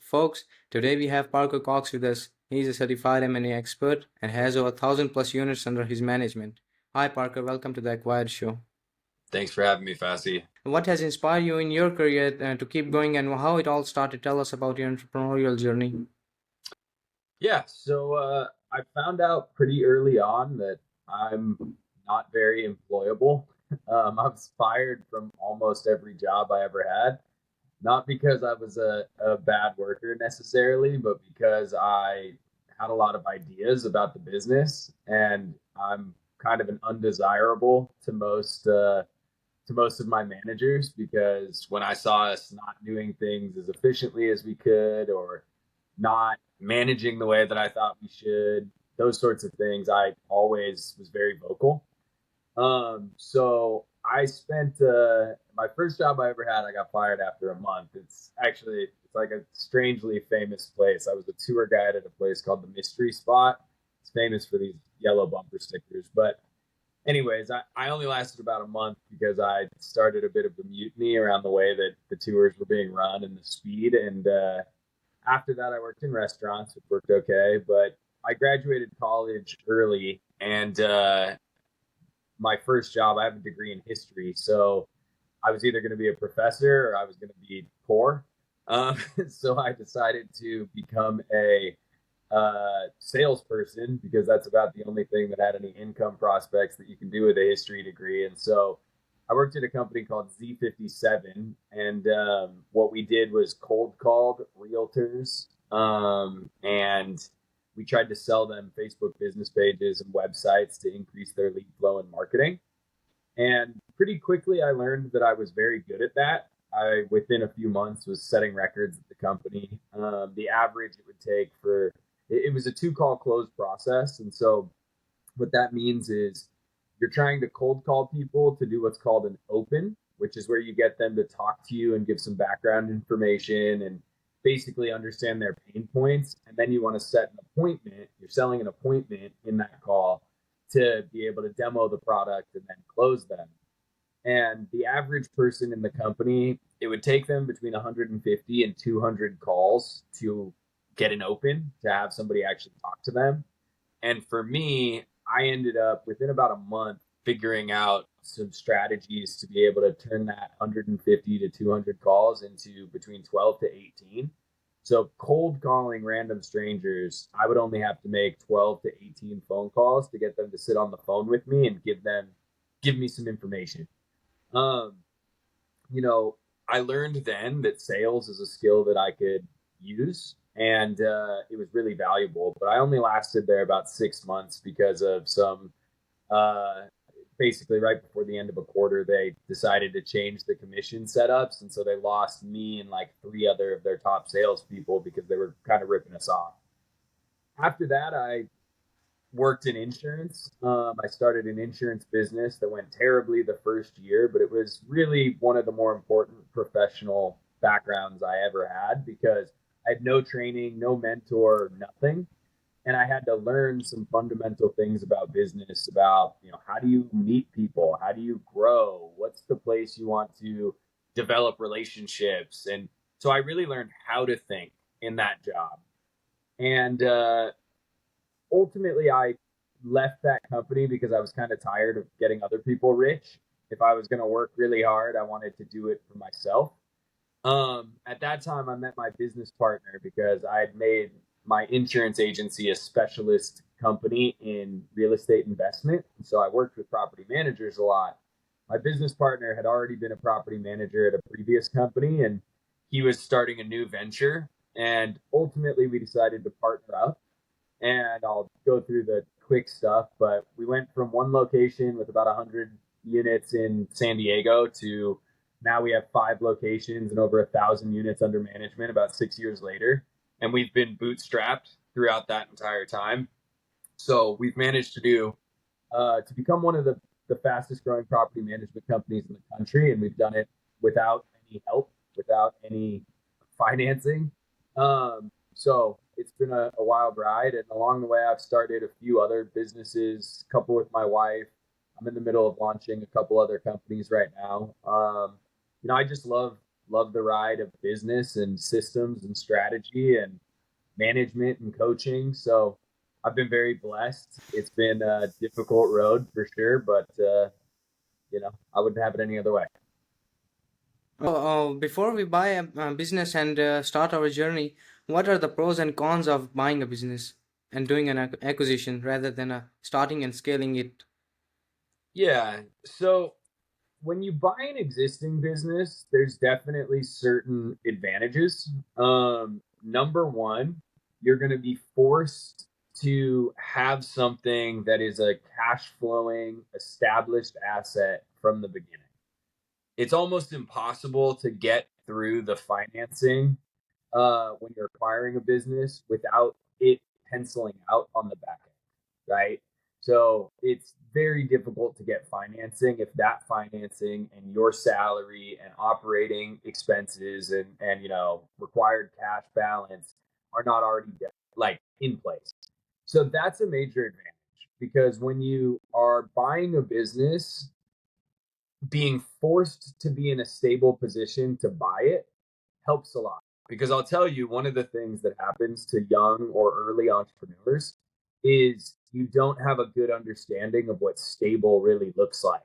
Folks, today we have Parker Cox with us. He's a certified M&A expert and has over 1,000 plus units under his management. Hi, Parker. Welcome to the Acquired Show. Thanks for having me, Fassi. What has inspired you in your career to keep going and how it all started? Tell us about your entrepreneurial journey. I found out pretty early on that I'm not very employable. I was fired from almost every job I ever had, not because I was a bad worker necessarily, but because I had a lot of ideas about the business, and I'm kind of an undesirable to most of my managers because when I saw us not doing things as efficiently as we could or not managing the way that I thought we should, those sorts of things, I always was very vocal. So I spent my first job I ever had. I got fired after a month. It's like a strangely famous place. I was a tour guide at a place called the Mystery Spot. It's famous for these yellow bumper stickers, but anyways, I only lasted about a month because I started a bit of a mutiny around the way that the tours were being run and the speed. And after that, I worked in restaurants, which worked okay. But I graduated college early, and my first job, I have a degree in history. So I was either going to be a professor or I was going to be poor. Um, so I decided to become a salesperson because that's about the only thing that had any income prospects that you can do with a history degree. And so I worked at a company called Z57, and what we did was cold called realtors, and we tried to sell them Facebook business pages and websites to increase their lead flow and marketing. And pretty quickly, I learned that I was very good at that. I, within a few months, was setting records at the company. The average it would take for it was a two call close process. And so, what that means is you're trying to cold call people to do what's called an open, which is where you get them to talk to you and give some background information and basically understand their pain points. And then you want to set an appointment. You're selling an appointment in that call to be able to demo the product and then close them. And the average person in the company, it would take them between 150 and 200 calls to get an open, to have somebody actually talk to them. And for me, I ended up within about a month figuring out some strategies to be able to turn that 150 to 200 calls into between 12 to 18. So cold calling random strangers, I would only have to make 12 to 18 phone calls to get them to sit on the phone with me and give me some information. Um, you know, I learned then that sales is a skill that I could use, and it was really valuable. But I only lasted there about 6 months because of some. Uh, Basically, right before the end of a quarter, they decided to change the commission setups, and so they lost me and like three other of their top salespeople because they were kind of ripping us off. After that, I worked in insurance. I started an insurance business that went terribly the first year, but it was really one of the more important professional backgrounds I ever had because I had no training, no mentor, nothing. And I had to learn some fundamental things about business, about, how do you meet people? How do you grow? What's the place you want to develop relationships? And so I really learned how to think in that job. And ultimately I left that company because I was kind of tired of getting other people rich. If I was going to work really hard, I wanted to do it for myself. At that time, I met my business partner because I had made my insurance agency a specialist company in real estate investment. And so I worked with property managers a lot. My business partner had already been a property manager at a previous company, and he was starting a new venture. And ultimately, we decided to partner up, and I'll go through the quick stuff. But we went from one location with about 100 units in San Diego to now we have 5 locations and over 1,000 units under management about 6 years later. And we've been bootstrapped throughout that entire time. So we've managed to do to become one of the fastest growing property management companies in the country. And we've done it without any help, without any financing. So it's been a wild ride. And along the way, I've started a few other businesses, a couple with my wife. I'm in the middle of launching a couple other companies right now. I just love love the ride of business and systems and strategy and management and coaching. So I've been very blessed. It's been a difficult road for sure, but I wouldn't have it any other way. Before we buy a business and start our journey, what are the pros and cons of buying a business and doing an acquisition rather than starting and scaling it? Yeah. So when you buy an existing business, there's definitely certain advantages. Number one, you're going to be forced to have something that is a cash flowing, established asset from the beginning. It's almost impossible to get through the financing when you're acquiring a business without it penciling out on the back end, right? So it's very difficult to get financing if that financing and your salary and operating expenses and required cash balance are not already like in place. So that's a major advantage because when you are buying a business, being forced to be in a stable position to buy it helps a lot. Because I'll tell you, one of the things that happens to young or early entrepreneurs is you don't have a good understanding of what stable really looks like.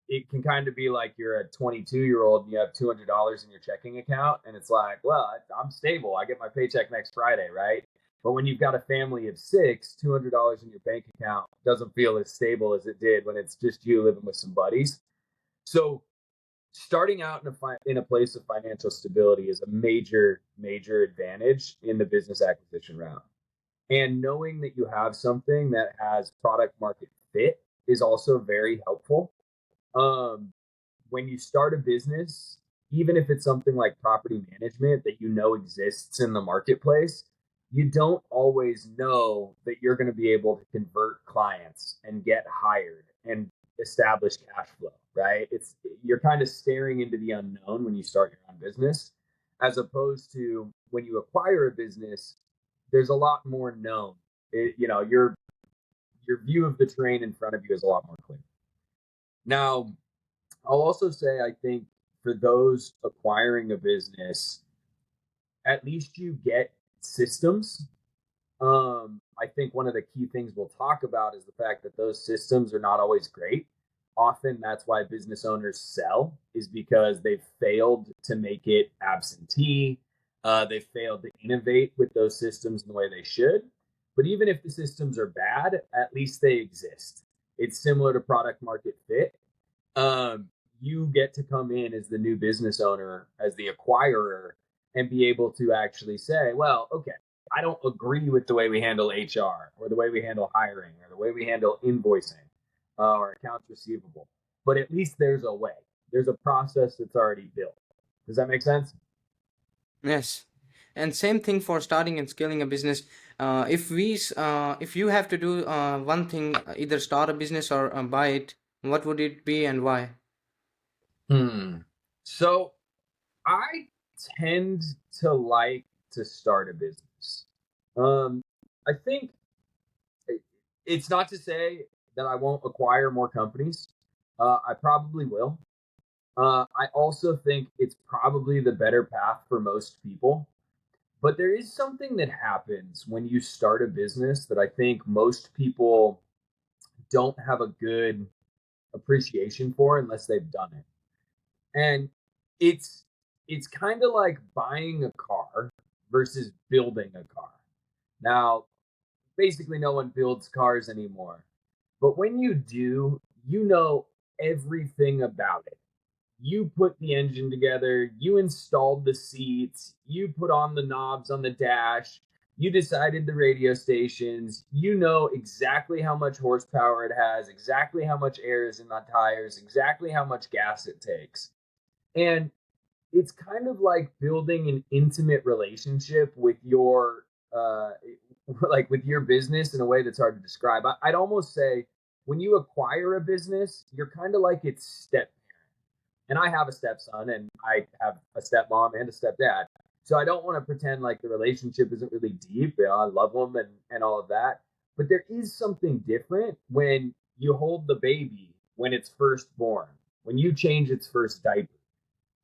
It can kind of be like you're a 22-year-old and you have $200 in your checking account, and it's like, well, I'm stable. I get my paycheck next Friday, right? But when you've got a family of six, $200 in your bank account doesn't feel as stable as it did when it's just you living with some buddies. So starting out in a place of financial stability is a major advantage in the business acquisition route. And knowing that you have something that has product market fit is also very helpful. Um, when you start a business, even if it's something like property management that you know exists in the marketplace, you don't always know that you're going to be able to convert clients and get hired and establish cash flow, right? It's you're kind of staring into the unknown when you start your own business, as opposed to when you acquire a business, there's a lot more known. Your view of the terrain in front of you is a lot more clear. Now, I'll also say I think for those acquiring a business, at least you get systems. I think one of the key things we'll talk about is the fact that those systems are not always great. Often that's why business owners sell, is because they've failed to make it absentee. They've failed to innovate with those systems in the way they should. But even if the systems are bad, at least they exist. It's similar to product market fit. You get to come in as the new business owner, as the acquirer, and be able to actually say, well, okay, I don't agree with the way we handle HR or the way we handle hiring or the way we handle invoicing or accounts receivable, but at least there's a way. There's a process that's already built. Does that make sense? Yes. And same thing for starting and scaling a business. If you have to do one thing, either start a business or buy it, what would it be and why? So I tend to like to start a business. Um, I think it's not to say that I won't acquire more companies. I probably will. I also think it's probably the better path for most people. But there is something that happens when you start a business that I think most people don't have a good appreciation for unless they've done it. And it's it's kind of like buying a car versus building a car. Now, basically no one builds cars anymore. But when you do, you know everything about it. You put the engine together, you installed the seats, you put on the knobs on the dash, you decided the radio stations, you know exactly how much horsepower it has, exactly how much air is in the tires, exactly how much gas it takes. And it's kind of like building an intimate relationship with your like with your business in a way that's hard to describe. I'd almost say when you acquire a business, you're kind of like its step and I have a stepson and I have a stepmom and a stepdad. So I don't want to pretend like the relationship isn't really deep. I love them and all of that. But there is something different when you hold the baby when it's first born, when you change its first diaper.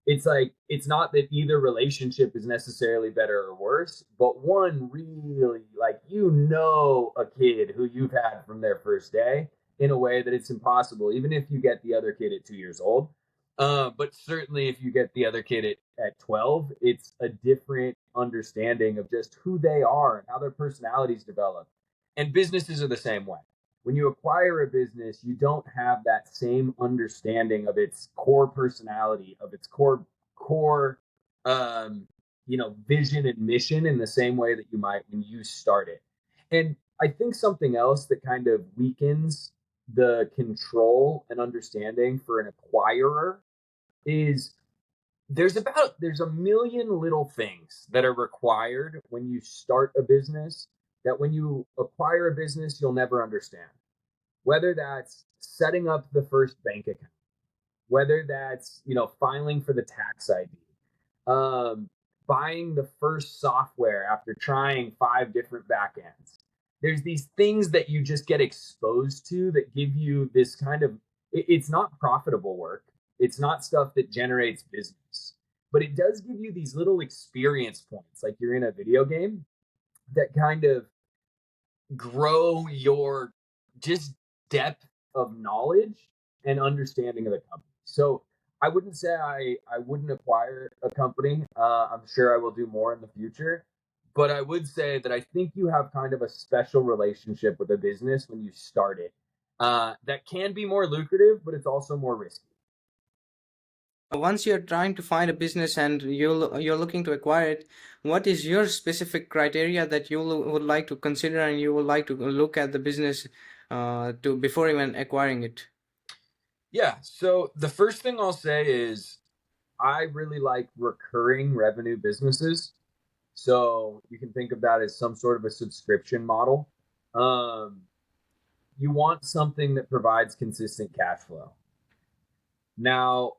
it's like it's not that either relationship is necessarily better or worse, but one really, like, a kid who you've had from their first day in a way that it's impossible, even if you get the other kid at 2 years old. But certainly if you get the other kid at 12, it's a different understanding of just who they are and how their personalities develop. And businesses are the same way. When you acquire a business, you don't have that same understanding of its core personality, of its core um, vision and mission in the same way that you might when you start it. And I think something else that kind of weakens the control and understanding for an acquirer is there's a million little things that are required when you start a business that when you acquire a business you'll never understand, whether that's setting up the first bank account, whether that's filing for the tax ID, um, buying the first software after trying 5 different backends. There's these things that you just get exposed to that give you this kind of, it's not profitable work. It's not stuff that generates business, but it does give you these little experience points, like you're in a video game, that kind of grow your just depth of knowledge and understanding of the company. So I wouldn't say I wouldn't acquire a company. I'm sure I will do more in the future, but I would say that I think you have kind of a special relationship with a business when you start it. That can be more lucrative, but it's also more risky. Once you're trying to find a business and you're looking to acquire it, what is your specific criteria that you would like to consider and you would like to look at the business to before even acquiring it? Yeah. So the first thing I'll say is I really like recurring revenue businesses. So you can think of that as some sort of a subscription model. Um, you want something that provides consistent cash flow. Now,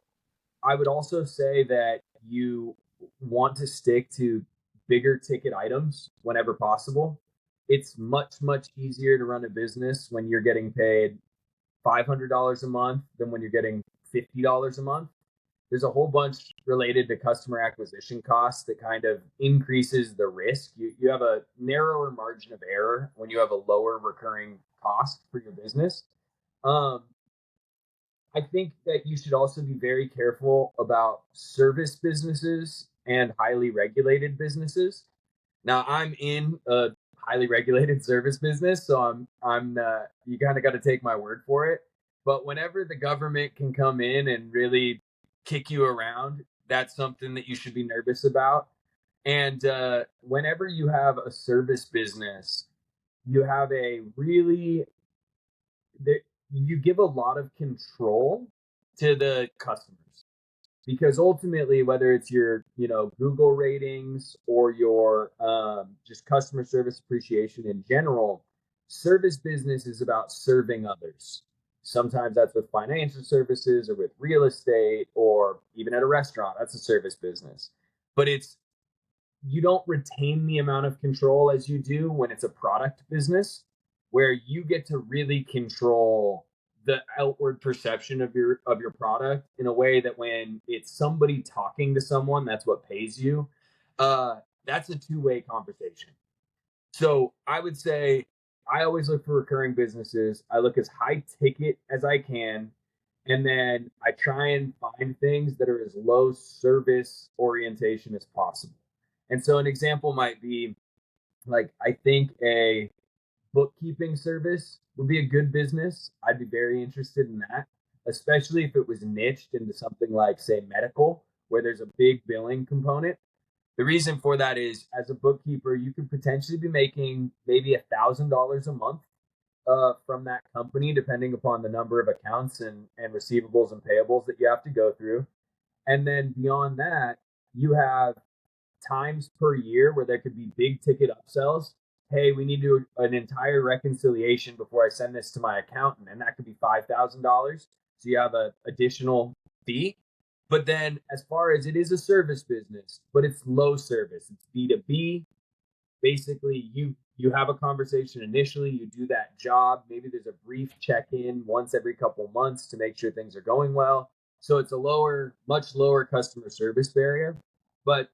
I would also say that you want to stick to bigger ticket items whenever possible. It's much easier to run a business when you're getting paid $500 a month than when you're getting $50 a month. There's a whole bunch related to customer acquisition costs that kind of increases the risk. You have a narrower margin of error when you have a lower recurring cost for your business. Um, I think that you should also be very careful about service businesses and highly regulated businesses. Now, I'm in a highly regulated service business, so I'm you kind of got to take my word for it. But whenever the government can come in and really kick you around, that's something that you should be nervous about. And whenever you have a service business, you have a really there, you give a lot of control to the customers, because ultimately, whether it's your Google ratings or your just customer service appreciation in general, service business is about serving others. Sometimes that's with financial services or with real estate or even at a restaurant. That's a service business, but it's you don't retain the amount of control as you do when it's a product business, where you get to really control the outward perception of your product in a way that when it's somebody talking to someone that's what pays you, that's a two-way conversation. So I would say I always look for recurring businesses. I look as high ticket as I can, and then I try and find things that are as low service orientation as possible. And so an example might be, like, I think a bookkeeping service would be a good business. I'd be very interested in that, especially if it was niched into something like, say, medical, where there's a big billing component. The reason for that is, as a bookkeeper, you could potentially be making maybe $1,000 a month from that company, depending upon the number of accounts and receivables and payables that you have to go through. And then beyond that, you have times per year where there could be big ticket upsells. Hey, we need to do an entire reconciliation before I send this to my accountant, and that could be $5,000. So you have an additional fee. But then, as far as it is a service business, but it's low service, it's B2B. Basically, you have a conversation initially, you do that job. Maybe there's a brief check in once every couple months to make sure things are going well. So it's a much lower customer service barrier. But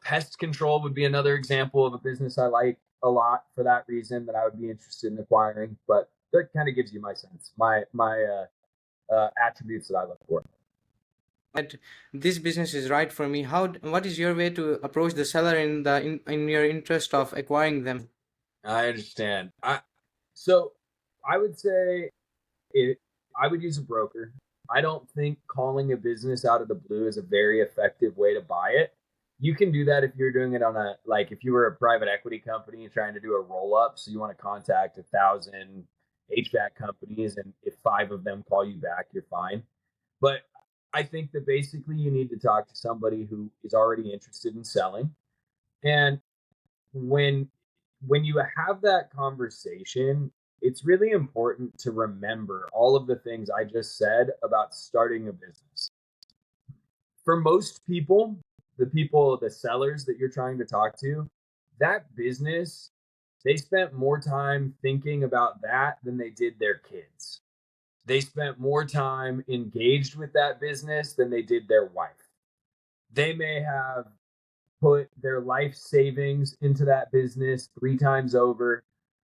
pest control would be another example of a business I like a lot for that reason that I would be interested in acquiring. But that kind of gives you my sense, my attributes that I look for. That this business is right for me. What is your way to approach the seller in your interest of acquiring them? I understand. So I would say it. I would use a broker. I don't think calling a business out of the blue is a very effective way to buy it. You can do that if you're doing it on if you were a private equity company trying to do a roll up. So you want to contact 1,000 HVAC companies, and if 5 of them call you back, you're fine. But I think that basically you need to talk to somebody who is already interested in selling. And when you have that conversation, it's really important to remember all of the things I just said about starting a business. For most people, the sellers that you're trying to talk to, that business, they spent more time thinking about that than they did their kids. They spent more time engaged with that business than they did their wife. They may have put their life savings into that business 3 times over.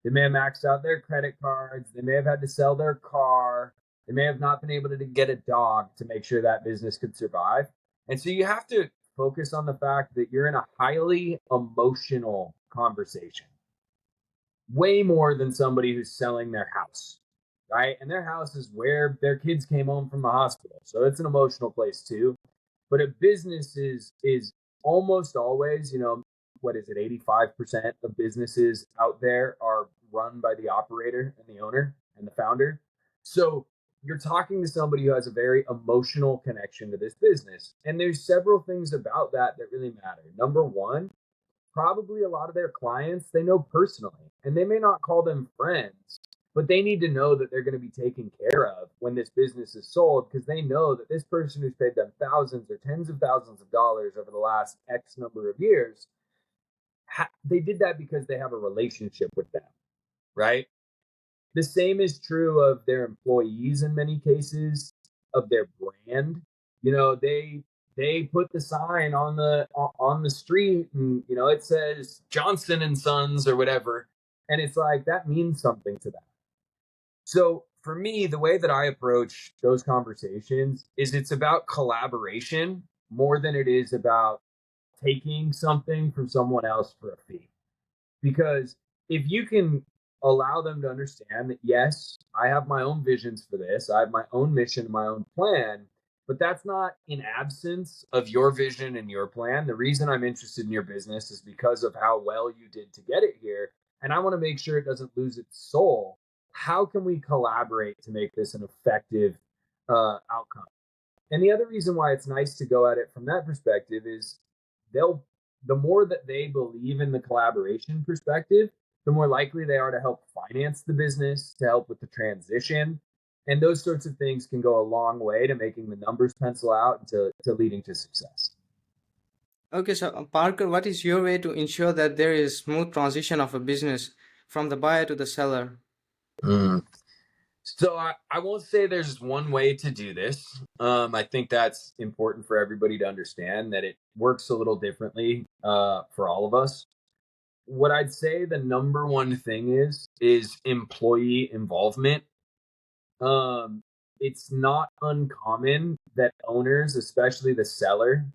They may have maxed out their credit cards. They may have had to sell their car. They may have not been able to get a dog to make sure that business could survive. And so you have to focus on the fact that you're in a highly emotional conversation, way more than somebody who's selling their house, right? And their house is where their kids came home from the hospital. So it's an emotional place too. But a business is almost always, what is it, 85% of businesses out there are run by the operator and the owner and the founder. So you're talking to somebody who has a very emotional connection to this business. And there's several things about that that really matter. Number one, probably a lot of their clients they know personally, and they may not call them friends, but they need to know that they're going to be taken care of when this business is sold, because they know that this person who's paid them thousands or tens of thousands of dollars over the last X number of years, they did that because they have a relationship with them, right? The same is true of their employees in many cases, of their brand. They put the sign on the street, and it says Johnson and Sons or whatever, and it's like that means something to them. So for me, the way that I approach those conversations is it's about collaboration more than it is about taking something from someone else for a fee. Because if you can allow them to understand that, yes, I have my own visions for this, I have my own mission, my own plan, but that's not in absence of your vision and your plan. The reason I'm interested in your business is because of how well you did to get it here. And I want to make sure it doesn't lose its soul. How can we collaborate to make this an effective outcome? And the other reason why it's nice to go at it from that perspective is they'll the more that they believe in the collaboration perspective, the more likely they are to help finance the business, to help with the transition. And those sorts of things can go a long way to making the numbers pencil out and to leading to success. Okay, so Parker, what is your way to ensure that there is smooth transition of a business from the buyer to the seller? Mm. So I won't say there's one way to do this. I think that's important for everybody to understand that it works a little differently for all of us. What I'd say the number one thing is employee involvement. Um, it's not uncommon that owners, especially the seller,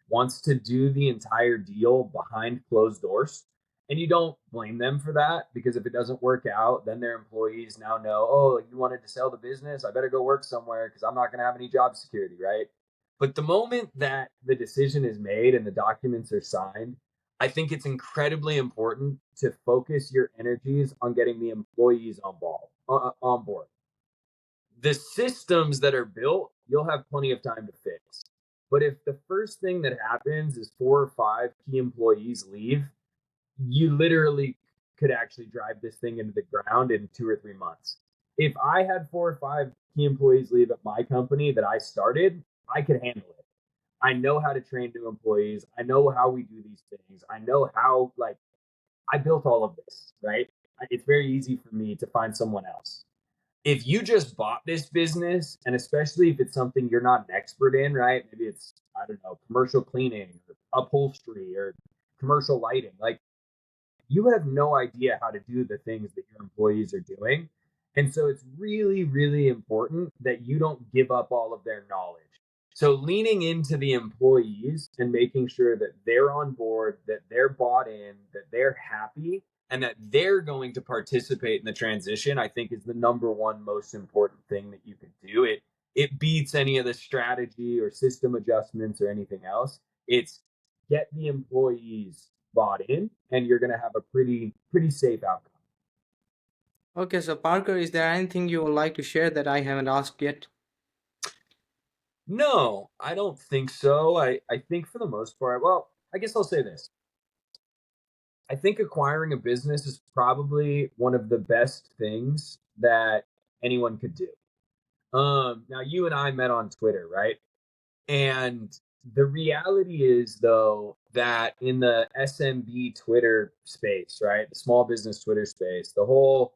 wants to do the entire deal behind closed doors. And you don't blame them for that, because if it doesn't work out, then their employees now know, oh, you wanted to sell the business, I better go work somewhere because I'm not going to have any job security, right? But the moment that the decision is made and the documents are signed, I think it's incredibly important to focus your energies on getting the employees on board. The systems that are built, you'll have plenty of time to fix. But if the first thing that happens is 4 or 5 key employees leave, you literally could actually drive this thing into the ground in 2 or 3 months. If I had 4 or 5 key employees leave at my company that I started, I could handle it. I know how to train new employees. I know how we do these things. I know how, I built all of this, right? It's very easy for me to find someone else. if you just bought this business, and especially if it's something you're not an expert in, right? Maybe it's, I don't know, commercial cleaning, or upholstery, or commercial lighting. Like, you have no idea how to do the things that your employees are doing. And so it's really, really important that you don't give up all of their knowledge. So leaning into the employees and making sure that they're on board, that they're bought in, that they're happy, and that they're going to participate in the transition, I think is the number one most important thing that you can do. It beats any of the strategy or system adjustments or anything else. It's get the employees bought in, and you're going to have a pretty safe outcome. Okay, so Parker, is there anything you would like to share that I haven't asked yet? No, I don't think so. I think for the most part, well, I guess I'll say this. I think acquiring a business is probably one of the best things that anyone could do. Now you and I met on Twitter, right? And the reality is, though, that in the SMB Twitter space, right, the small business Twitter space, the whole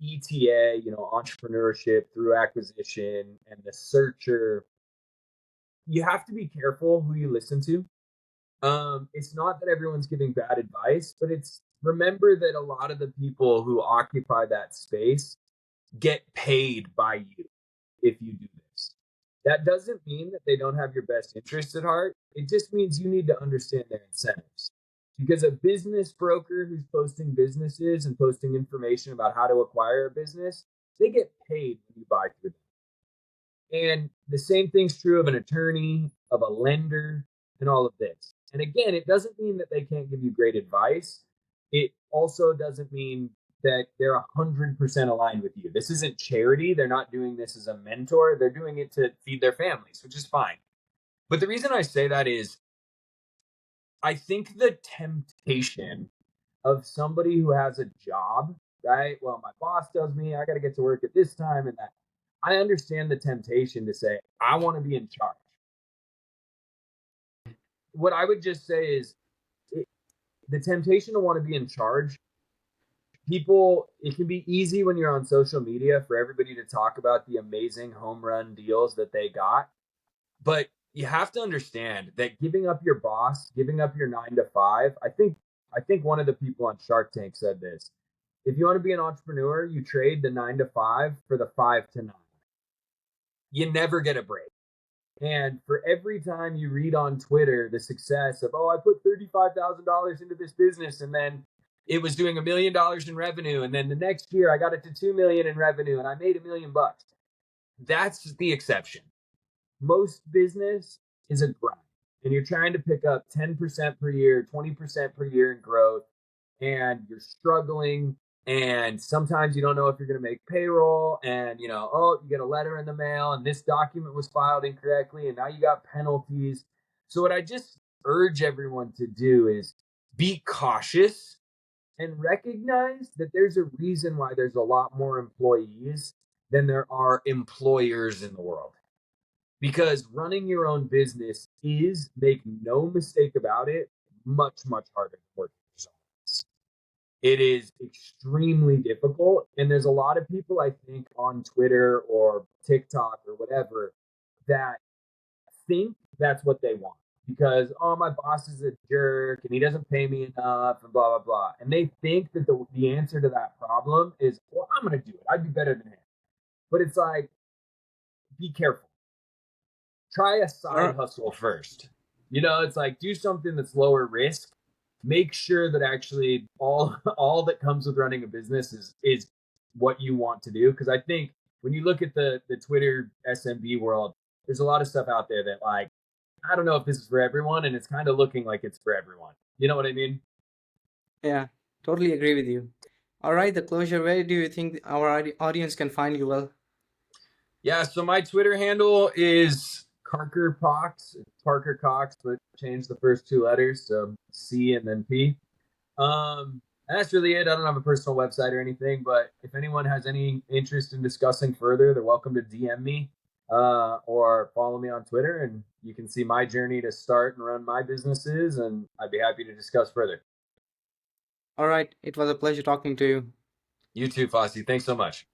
ETA, entrepreneurship through acquisition, and the searcher, you have to be careful who you listen to. It's not that everyone's giving bad advice, but it's remember that a lot of the people who occupy that space get paid by you if you do this. That doesn't mean that they don't have your best interest at heart. It just means you need to understand their incentives. Because a business broker who's posting businesses and posting information about how to acquire a business, they get paid when you buy through them. And the same thing's true of an attorney, of a lender, and all of this. And again, it doesn't mean that they can't give you great advice. It also doesn't mean that they're 100% aligned with you. This isn't charity. They're not doing this as a mentor. They're doing it to feed their families, which is fine. But the reason I say that is I think the temptation of somebody who has a job, right? Well, my boss tells me I got to get to work at this time and that. I understand the temptation to say, I want to be in charge. What I would just say is the temptation to want to be in charge, people, it can be easy when you're on social media for everybody to talk about the amazing home run deals that they got. But you have to understand that giving up your boss, giving up your 9 to 5, I think one of the people on Shark Tank said this. If you want to be an entrepreneur, you trade the 9 to 5 for the 5 to 9. You never get a break. And for every time you read on Twitter the success of, oh, I put $35,000 into this business and then it was doing $1 million in revenue. And then the next year I got it to 2 million in revenue and I made $1 million. That's the exception. Most business is a grind and you're trying to pick up 10% per year, 20% per year in growth, and you're struggling. And sometimes you don't know if you're going to make payroll, and oh, you get a letter in the mail and this document was filed incorrectly and now you got penalties. So what I just urge everyone to do is be cautious and recognize that there's a reason why there's a lot more employees than there are employers in the world. Because running your own business is, make no mistake about it, much, much harder than working for someone else. It is extremely difficult. And there's a lot of people, I think, on Twitter or TikTok or whatever that think that's what they want. Because, oh, my boss is a jerk and he doesn't pay me enough and blah, blah, blah. And they think that the answer to that problem is, well, I'm going to do it. I'd be better than him. But it's like, be careful. Try a side hustle first. It's like do something that's lower risk. Make sure that actually all that comes with running a business is what you want to do. Because I think when you look at the Twitter SMB world, there's a lot of stuff out there that like I don't know if this is for everyone, and it's kind of looking like it's for everyone. You know what I mean? Yeah, totally agree with you. All right, the closure. Where do you think our audience can find you well? Yeah, so my Twitter handle is Parker Cox. It's Parker Cox, but change the first 2 letters, so C and then P. And that's really it. I don't have a personal website or anything, but if anyone has any interest in discussing further, they're welcome to DM me or follow me on Twitter, and you can see my journey to start and run my businesses, and I'd be happy to discuss further. All right, it was a pleasure talking to you. You too, Fossey. Thanks so much.